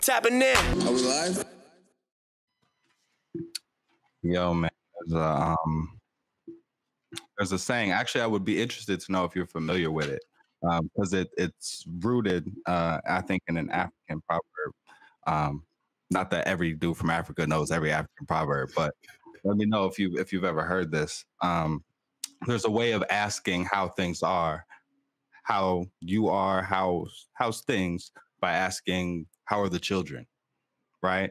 tapping in. Are we live? Yo, man, there's a saying. Actually, I would be interested to know if you're familiar with it, because it's rooted, I think, in an African proverb. Not that every dude from Africa knows every African proverb, but let me know if you've ever heard this. There's a way of asking how things are, how you are, how's things, by asking how are the children, right?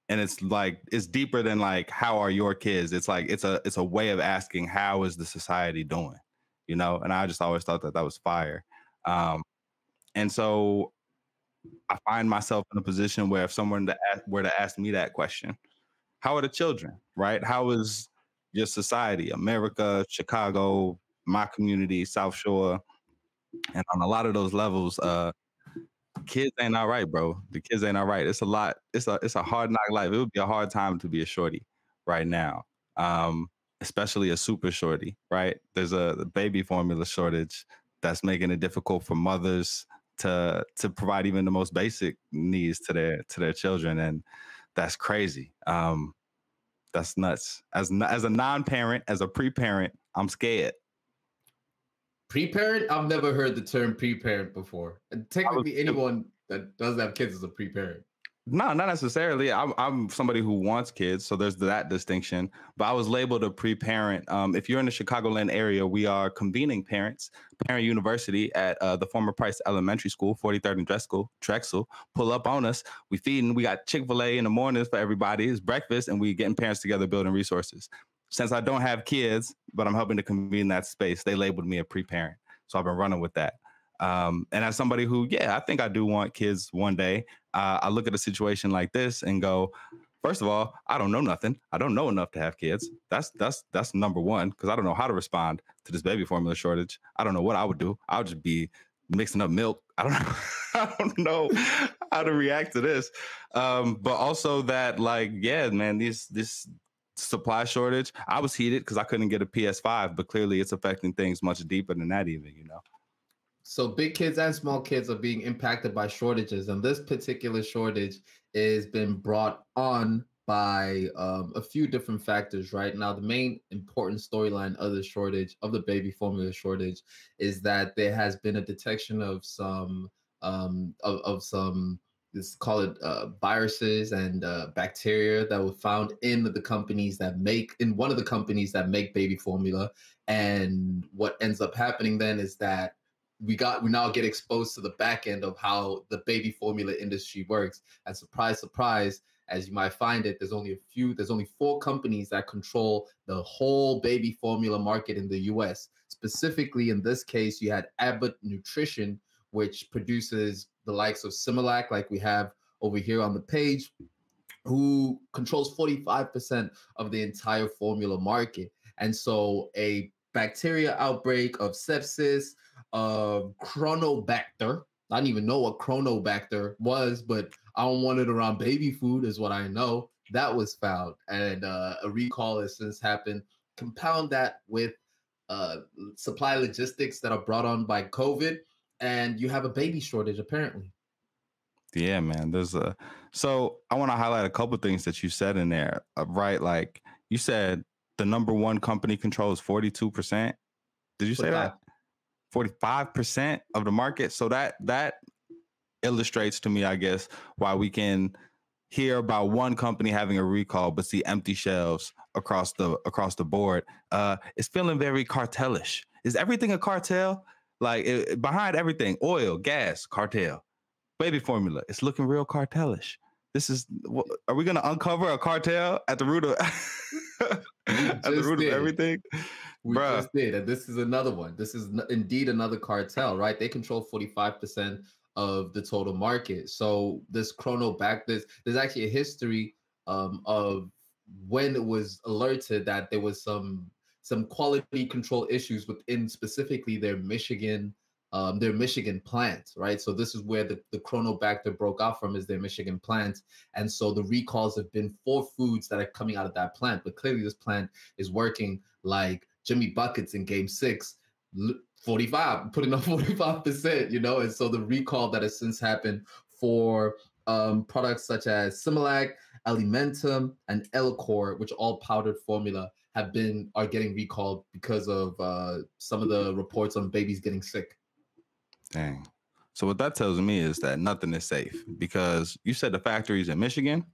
And it's like, it's deeper than like, how are your kids? It's like, it's a way of asking, how is the society doing? You know? And I just always thought that was fire. And so I find myself in a position where if someone were to ask me that question, how are the children, right? How is your society, America, Chicago, my community, South Shore? And on a lot of those levels, kids ain't all right, bro. The kids ain't all right. It's a lot. It's a hard knock life. It would be a hard time to be a shorty right now, especially a super shorty, right? There's a baby formula shortage that's making it difficult for mothers to provide even the most basic needs to their children, and that's crazy. That's nuts. As a non-parent, as a pre-parent, I'm scared. Pre-parent? I've never heard the term pre-parent before. And technically, anyone that doesn't have kids is a pre-parent. No, not necessarily. I'm somebody who wants kids, so there's that distinction. But I was labeled a pre-parent. If you're in the Chicagoland area, we are convening parents, Parent University at the former Price Elementary School, 43rd and Drexel. Pull up on us. We feeding. We got Chick-fil-A in the mornings for everybody. It's breakfast, and we getting parents together, building resources. Since I don't have kids, but I'm helping to convene that space, they labeled me a pre-parent. So I've been running with that. And as somebody who, I think I do want kids one day, I look at a situation like this and go, first of all, I don't know nothing. I don't know enough to have kids. That's number one, because I don't know how to respond to this baby formula shortage. I don't know what I would do. I would just be mixing up milk. I don't know. I don't know how to react to this. But also that, like, man, this supply shortage, I was heated because I couldn't get a PS5, but clearly it's affecting things much deeper than that even, you know? So big kids and small kids are being impacted by shortages. And this particular shortage has been brought on by a few different factors, right? Now, the main important storyline of the shortage, of the baby formula shortage, is that there has been a detection of some, let's call it viruses and bacteria that were found in one of the companies that make baby formula. And what ends up happening then is that we now get exposed to the back end of how the baby formula industry works. And surprise, surprise, as you might find it, there's only 4 companies that control the whole baby formula market in the US. Specifically, in this case, you had Abbott Nutrition, which produces the likes of Similac, like we have over here on the page, who controls 45% of the entire formula market. And so a bacteria outbreak of sepsis, Chronobacter. I didn't even know what Chronobacter was, but I don't want it around baby food is what I know. That was found, and a recall has since happened. Compound that with supply logistics that are brought on by COVID, and you have a baby shortage, apparently. Yeah, man. So I want to highlight a couple things that you said in there, right? Like you said, the number one company controls 42%. Did you say that? 45% of the market. So that illustrates to me, I guess, why we can hear about one company having a recall but see empty shelves across the board. It's feeling very cartelish. Is everything a cartel? Like behind everything, oil, gas, cartel. Baby formula, it's looking real cartelish. Are we going to uncover a cartel at the root of everything? We just did, and this is another one. This is indeed another cartel, right? They control 45% of the total market. So this there's actually a history of when it was alerted that there was some quality control issues within specifically their Michigan plant, right? So this is where the Chronobacter broke out from, is their Michigan plant. And so the recalls have been for foods that are coming out of that plant. But clearly this plant is working like Jimmy Buckets in Game 6, 45, putting up 45%, you know? And so the recall that has since happened for products such as Similac, Alimentum, and Elcor, which all powdered formula are getting recalled because of some of the reports on babies getting sick. Dang. So what that tells me is that nothing is safe, because you said the factories in Michigan.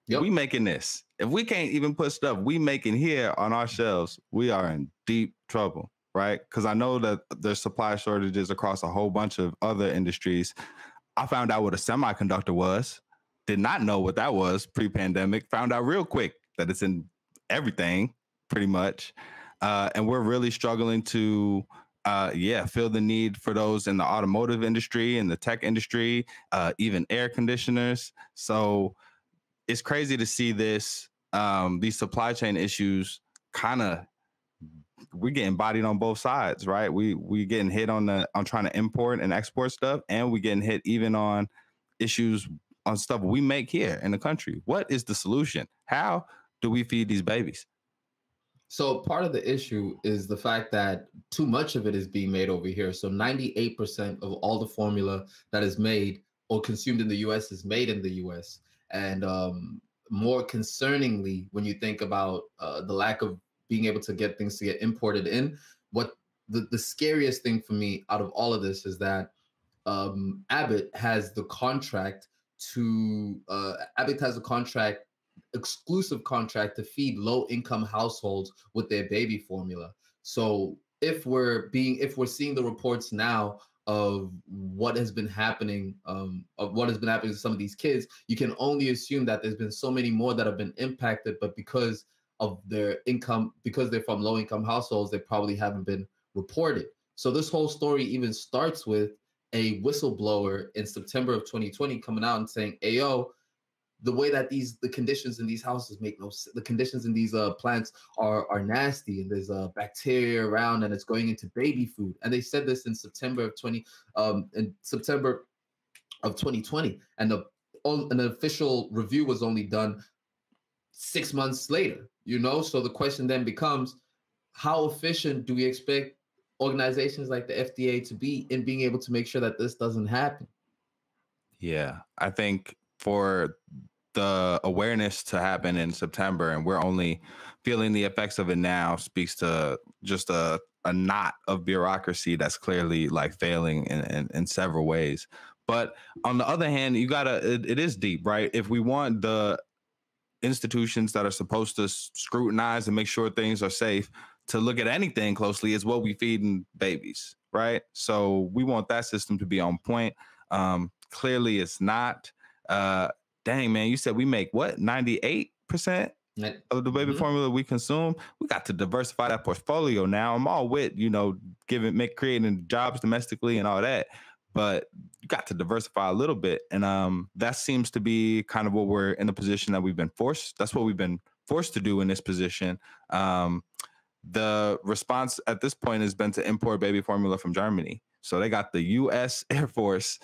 Yep. We making this. If we can't even put stuff we making here on our shelves, we are in deep trouble, right? Because I know that there's supply shortages across a whole bunch of other industries. I found out what a semiconductor was. Did not know what that was pre-pandemic. Found out real quick that it's in everything, pretty much. And we're really struggling to feel the need for those in the automotive industry and the tech industry, even air conditioners. So it's crazy to see this, these supply chain issues kind of, we're getting bodied on both sides, right? We getting hit on trying to import and export stuff, and we getting hit even on issues on stuff we make here in the country. What is the solution? How do we feed these babies? So part of the issue is the fact that too much of it is being made over here. So 98% of all the formula that is made or consumed in the US is made in the US. And more concerningly, when you think about the lack of being able to get things to get imported in, what the scariest thing for me out of all of this is that Abbott has the contract exclusive contract to feed low-income households with their baby formula. So if we're seeing the reports now of what has been happening, to some of these kids, you can only assume that there's been so many more that have been impacted, but because of their income, because they're from low-income households, they probably haven't been reported. So this whole story even starts with a whistleblower in September of 2020 coming out and saying, "Ayo, the way that the conditions in these houses make no sense. The conditions in these plants are nasty, and there's bacteria around, and it's going into baby food." And they said this in September of 2020, and an official review was only done 6 months later. So the question then becomes, how efficient do we expect organizations like the FDA to be in being able to make sure that this doesn't happen? Yeah, I think for the awareness to happen in September and we're only feeling the effects of it now speaks to just a knot of bureaucracy that's clearly like failing in several ways. But on the other hand, it is deep, right? If we want the institutions that are supposed to scrutinize and make sure things are safe to look at anything closely, is what we feeding babies, right? So we want that system to be on point. Clearly it's not. Dang, man, you said we make what, 98% of the baby formula we consume? We got to diversify that portfolio now. I'm all with, creating jobs domestically and all that, but you got to diversify a little bit. And that seems to be kind of what we're in the position that we've been forced. That's what we've been forced to do in this position. The response at this point has been to import baby formula from Germany. So they got the U.S. Air Force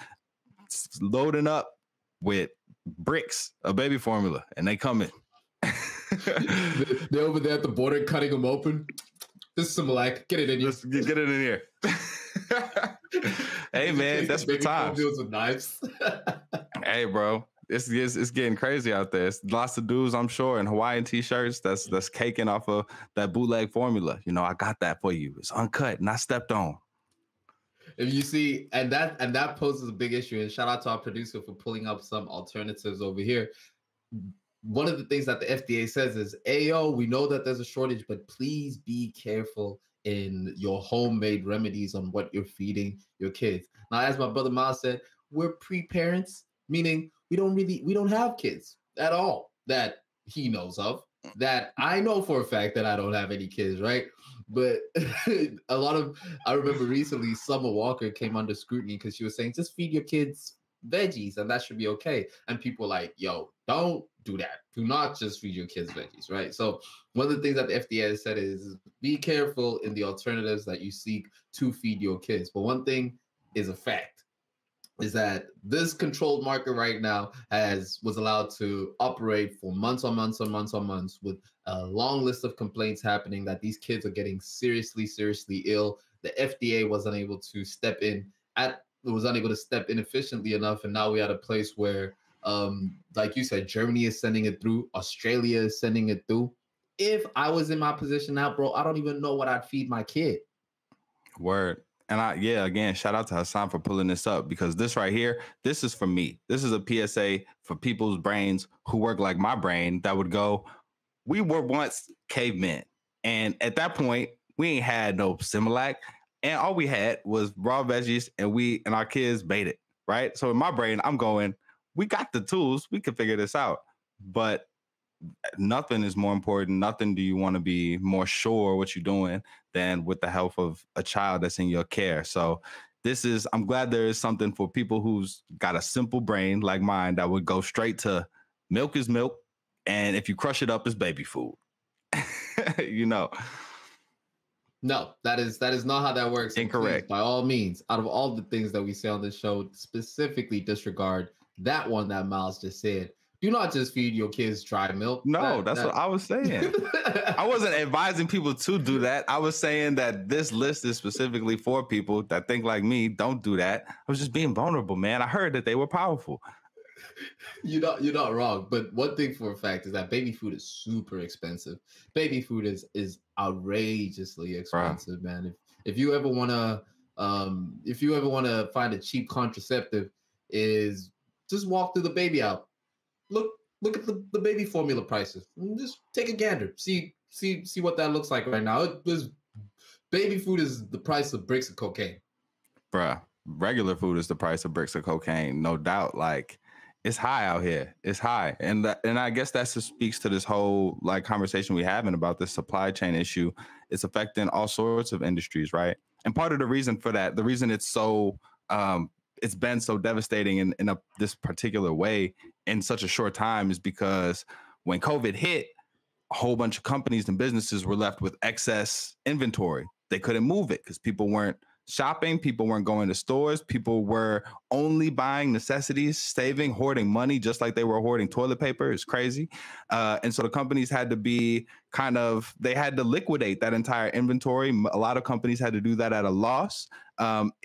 loading up with bricks of baby formula, and they coming. They're over there at the border cutting them open. This is some like, get it in here. Get it in here. Hey man, that's the time. With knives. Hey bro, it's getting crazy out there. It's lots of dudes, I'm sure, in Hawaiian t-shirts that's caking off of that bootleg formula. I got that for you. It's uncut, not stepped on. If you see, and that poses a big issue. And shout out to our producer for pulling up some alternatives over here. One of the things that the FDA says is, "Ayo, we know that there's a shortage, but please be careful in your homemade remedies on what you're feeding your kids." Now, as my brother Miles said, we're pre-parents, meaning we don't have kids at all that he knows of. That I know for a fact that I don't have any kids, right? But I remember recently Summer Walker came under scrutiny because she was saying, just feed your kids veggies and that should be okay. And people were like, yo, don't do that. Do not just feed your kids veggies, right? So one of the things that the FDA has said is be careful in the alternatives that you seek to feed your kids. But one thing is a fact, is that this controlled market right now was allowed to operate for months on months on months on months, with a long list of complaints happening that these kids are getting seriously, seriously ill. The FDA was unable to step in was unable to step in efficiently enough, and now we're at a place where, like you said, Germany is sending it through, Australia is sending it through. If I was in my position now, bro, I don't even know what I'd feed my kid. Word. And again, shout out to Hassan for pulling this up, because this right here, this is for me. This is a PSA for people's brains who work like my brain that would go, we were once cavemen. And at that point, we ain't had no Similac. And all we had was raw veggies, and our kids made it, right? So in my brain, I'm going, we got the tools, we can figure this out. But nothing is more important. Nothing do you want to be more sure what you're doing than with the health of a child that's in your care. So I'm glad there is something for people who's got a simple brain like mine that would go straight to milk is milk. And if you crush it up, it's baby food. No, that is not how that works. Incorrect. Please, by all means, out of all the things that we say on this show, specifically disregard that one that Miles just said. Do not just feed your kids dry milk. No, that's what I was saying. I wasn't advising people to do that. I was saying that this list is specifically for people that think like me. Don't do that. I was just being vulnerable, man. I heard that they were powerful. You're not wrong. But one thing for a fact is that baby food is super expensive. Baby food is outrageously expensive, man. If you ever wanna find a cheap contraceptive, is just walk through the baby aisle. Look at the baby formula prices. Just take a gander. See what that looks like right now. Baby food is the price of bricks of cocaine. Bruh, regular food is the price of bricks of cocaine, no doubt. Like, it's high out here. It's high. And I guess that just speaks to this whole like conversation we're having about this supply chain issue. It's affecting all sorts of industries, right? And part of the reason for that, the reason it's so it's been so devastating in this particular way in such a short time is because when COVID hit, a whole bunch of companies and businesses were left with excess inventory. They couldn't move it because people weren't shopping, people weren't going to stores, people were only buying necessities, saving, hoarding money, just like they were hoarding toilet paper. It's crazy. And so the companies had to be they had to liquidate that entire inventory. A lot of companies had to do that at a loss.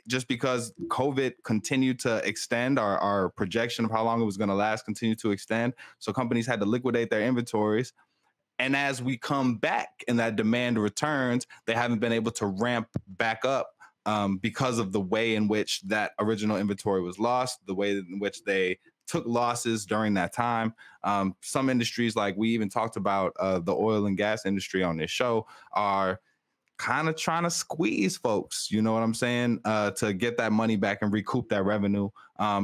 Just because COVID continued to extend, our projection of how long it was going to last continued to extend. So companies had to liquidate their inventories. And as we come back and that demand returns, they haven't been able to ramp back up because of the way in which that original inventory was lost, the way in which they took losses during that time. Some industries, like we even talked about the oil and gas industry on this show, are kind of trying to squeeze folks, you know what I'm saying, to get that money back and recoup that revenue.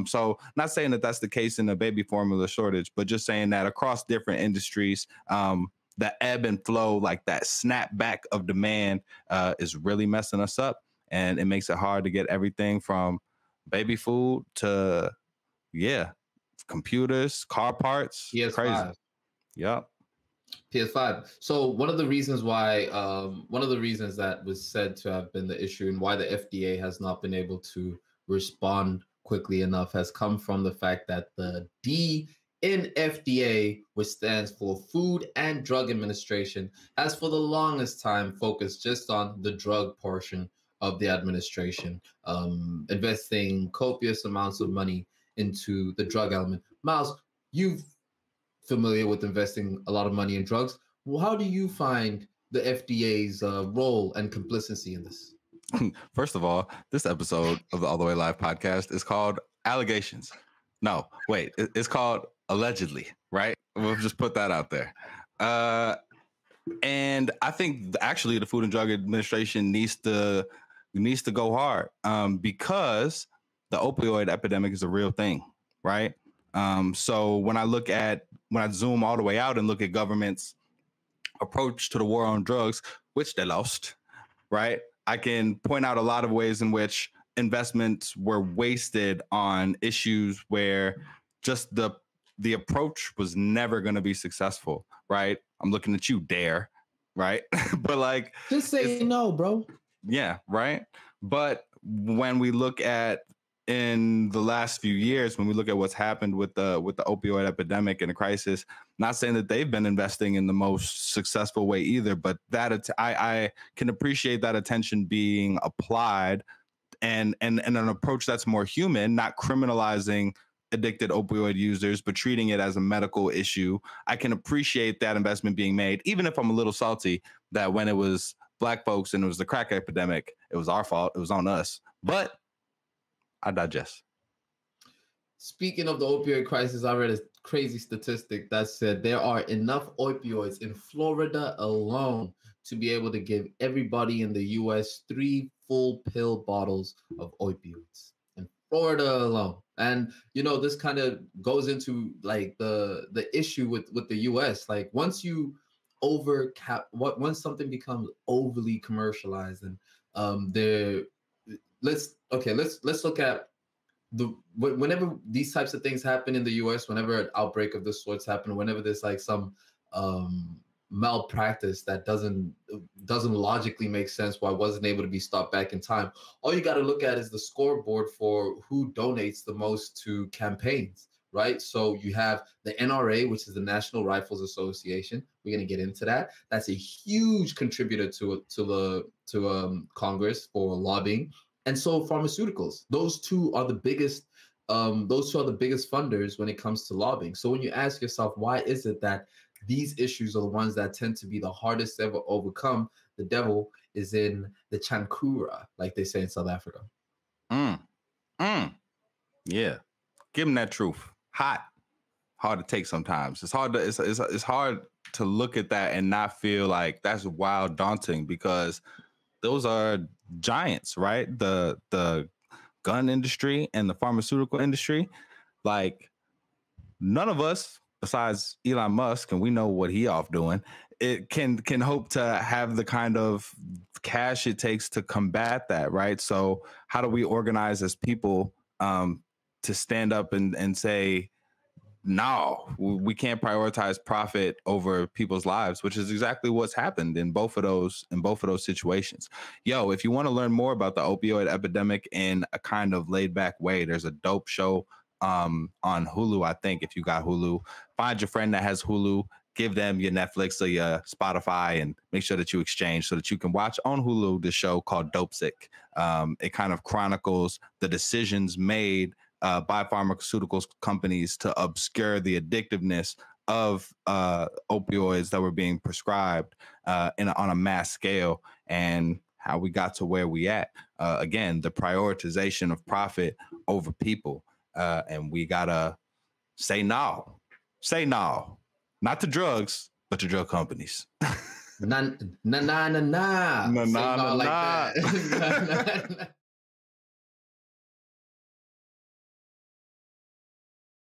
So not saying that that's the case in the baby formula shortage, but just saying that across different industries, the ebb and flow, like that snap back of demand is really messing us up. And it makes it hard to get everything from baby food to, computers, car parts. PS5. Crazy. Yep. PS5. So one of the reasons that was said to have been the issue and why the FDA has not been able to respond quickly enough has come from the fact that the D in FDA, which stands for Food and Drug Administration, has for the longest time focused just on the drug portion of the administration, investing copious amounts of money into the drug element. Miles, you're familiar with investing a lot of money in drugs. Well, how do you find the FDA's role and complicity in this? First of all, this episode of the All the Way Live podcast is called Allegations. No, wait, it's called Allegedly, right? We'll just put that out there. And I think actually the Food and Drug Administration needs to go hard because the opioid epidemic is a real thing, right? So when I zoom all the way out and look at government's approach to the war on drugs, which they lost, right? I can point out a lot of ways in which investments were wasted on issues where just the approach was never going to be successful, right? I'm looking at you, Dare, right? But like, just say no, bro. Yeah, right. But when we look at in the last few years, when we look at what's happened with the opioid epidemic and the crisis, not saying that they've been investing in the most successful way either, but that I can appreciate that attention being applied and an approach that's more human, not criminalizing addicted opioid users, but treating it as a medical issue. I can appreciate that investment being made, even if I'm a little salty that when it was Black folks and it was the crack epidemic, it was our fault. It was on us. But I digest. Speaking of the opioid crisis, I read a crazy statistic that said there are enough opioids in Florida alone to be able to give everybody in the US 3 full pill bottles of opioids in Florida alone. And this kind of goes into like the issue with the US. Like once you once something becomes overly commercialized, and there let's look at whenever these types of things happen in the US, whenever an outbreak of this sorts happen, whenever there's like some malpractice that doesn't logically make sense, why it wasn't able to be stopped back in time, all you got to look at is the scoreboard for who donates the most to campaigns, right? So you have the NRA, which is the National Rifles Association. We're going to get into that. That's a huge contributor to Congress for lobbying. And so pharmaceuticals, those two are the biggest funders when it comes to lobbying. So when you ask yourself, why is it that these issues are the ones that tend to be the hardest to ever overcome? The devil is in the chankura, like they say in South Africa. Yeah. Give them that truth. Hard to take sometimes. It's hard to look at that and not feel like that's wild daunting, because those are giants, right? The gun industry and the pharmaceutical industry. Like none of us besides Elon Musk, and we know what he off doing, it can hope to have the kind of cash it takes to combat that, right? So how do we organize as people to stand up and say, no, we can't prioritize profit over people's lives, which is exactly what's happened in both of those situations. Yo, if you want to learn more about the opioid epidemic in a kind of laid back way, there's a dope show on Hulu. I think if you got Hulu, find your friend that has Hulu, give them your Netflix or your Spotify, and make sure that you exchange so that you can watch on Hulu the show called Dope Sick. It kind of chronicles the decisions made by pharmaceutical companies to obscure the addictiveness of opioids that were being prescribed on a mass scale, and how we got to where we at. Again, the prioritization of profit over people. And we gotta say no, not to drugs, but to drug companies. Nah. Say no like that.